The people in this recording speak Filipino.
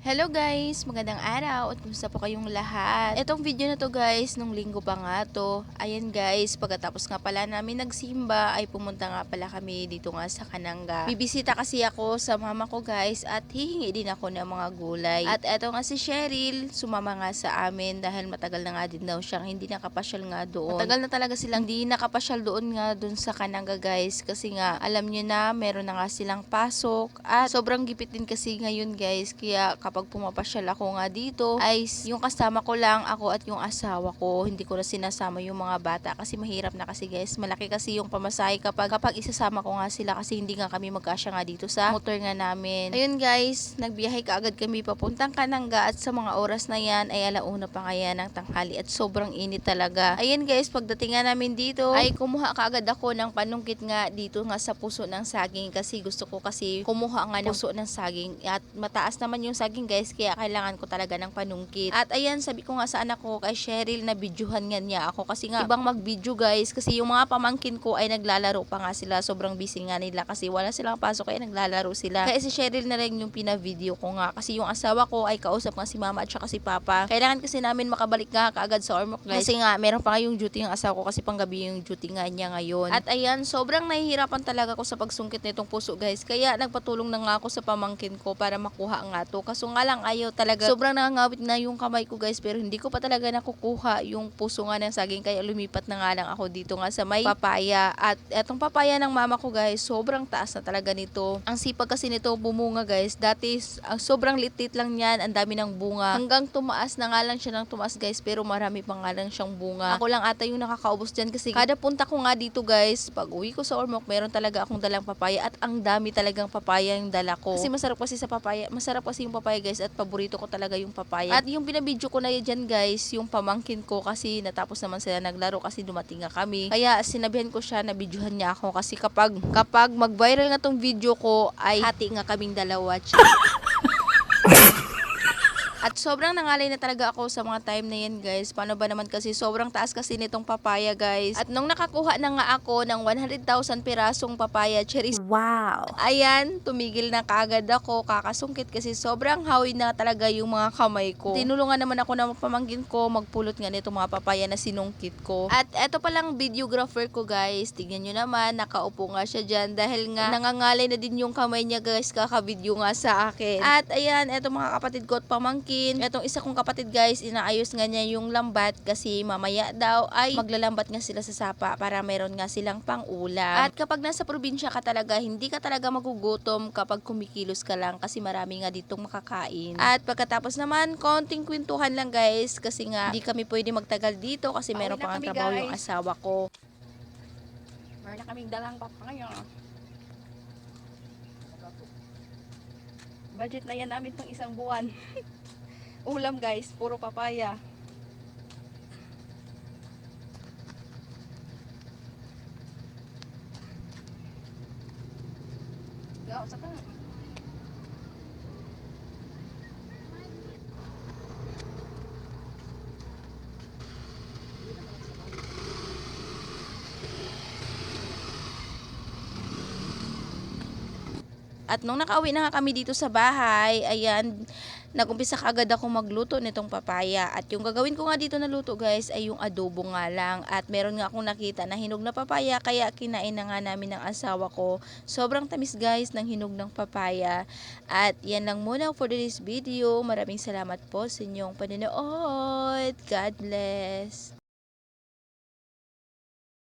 Hello guys! Magandang araw at kumusta po kayong lahat? Etong video na to guys, nung linggo pa nga to. Ayan guys, pagkatapos nga pala namin nagsimba ay pumunta nga pala kami dito nga sa Kananga. Bibisita kasi ako sa mama ko guys at hihingi din ako ng mga gulay. At eto nga si Cheryl, sumama nga sa amin dahil matagal na nga din daw siyang hindi nakapasyal nga doon. Matagal na talaga silang hindi nakapasyal doon sa Kananga guys kasi nga alam nyo na meron na nga silang pasok at sobrang gipit din kasi ngayon guys kaya kapag pumapasyal ako nga dito ay yung kasama ko lang ako at yung asawa ko, hindi ko na sinasama yung mga bata kasi mahirap na kasi guys, malaki kasi yung pamasahe kapag isasama ko nga sila kasi hindi nga kami magkasya nga dito sa motor nga namin. Ayun guys, nagbiyahe kaagad kami papuntang Kananga at sa mga oras na yan ay alauna pa nga yan ng tanghali at sobrang init talaga. Ayun guys, pagdating nga namin dito ay kumuha kaagad ako ng panungkit nga dito nga sa puso ng saging kasi gusto ko kasi kumuha nga ng puso ng saging at mataas naman yung saging guys kaya kailangan ko talaga ng panungkit. At ayan, sabi ko nga sa anak ko kay Cheryl na videohan nga niya ako kasi nga ibang mag-video guys kasi yung mga pamangkin ko ay naglalaro pa nga sila, sobrang busy nga nila kasi wala silang pasok kaya naglalaro sila. Kaya si Cheryl na rin yung pina-video ko nga kasi yung asawa ko ay kausap nga si mama at saka si papa. Kailangan kasi namin makabalik nga kaagad sa Ormoc guys kasi nga meron pa nga yung duty yung asawa ko kasi panggabi yung duty nga niya ngayon. At ayan, sobrang nahihirapan talaga ako sa pagsungkit nitong puso guys kaya nagpatulong na nga ako sa pamangkin ko para makuha nga to. Kaso nga lang ayaw talaga. Sobrang nangangawit na yung kamay ko guys pero hindi ko pa talaga nakukuha yung puso nga ng saging kaya lumipat na nga lang ako dito nga sa may papaya. At etong papaya ng mama ko guys, sobrang taas na talaga nito. Ang sipag kasi nito bumunga guys. Dati sobrang litit lang yan, ang dami ng bunga. Hanggang tumaas na nga lang siya ng tumaas guys pero marami pa nga lang siyang bunga. Ako lang ata yung nakakaubos dyan kasi kada punta ko nga dito guys, pag uwi ko sa Ormoc, meron talaga akong dalang papaya at ang dami talagang papaya yung dala ko. Kasi masarap kasi sa papaya, masarap kasi yung papaya guys at paborito ko talaga yung papaya. At yung binabidyo ko na dyan guys, yung pamangkin ko kasi natapos naman sila naglaro kasi dumating nga kami. Kaya sinabihan ko siya na videohan niya ako kasi kapag mag-viral nga tong video ko ay hati nga kaming dalawa. At sobrang nangalay na talaga ako sa mga time na yan guys. Paano ba naman kasi sobrang taas kasi nitong papaya guys. At nung nakakuha na nga ako ng 100,000 pirasong papaya cherries. Wow! Ayan, tumigil na kaagad ako kakasungkit kasi sobrang hawi na talaga yung mga kamay ko. Tinulungan naman ako ng pamangkin ko magpulot nga nitong mga papaya na sinungkit ko. At eto palang videographer ko guys. Tignan nyo naman, nakaupo nga siya dyan dahil nga nangangalay na din yung kamay niya guys kakavideo nga sa akin. At ayan, eto mga kapatid ko at pamangkin. Etong isa kong kapatid guys, inaayos nga niya yung lambat kasi mamaya daw ay maglalambat nga sila sa sapa para meron nga silang pang-ulam. At kapag nasa probinsya ka talaga, hindi ka talaga magugutom kapag kumikilos ka lang kasi marami nga ditong makakain. At pagkatapos naman, konting kwentuhan lang guys kasi nga hindi kami pwede magtagal dito kasi meron pa nga trabaho yung asawa ko. Meron na kaming dalang papaya. Budget na yan namin tong isang buwan. Ulam guys, puro papaya. Gao sa ka. At nung nakauwi na nga kami dito sa bahay, ayan, nagumpisa kaagad ako magluto nitong papaya. At yung gagawin ko nga dito na luto guys ay yung adobo nga lang. At meron nga akong nakita na hinog na papaya kaya kinain na nga namin ng asawa ko. Sobrang tamis guys ng hinog ng papaya. At yan lang muna for this video. Maraming salamat po sa inyong panonood. God bless!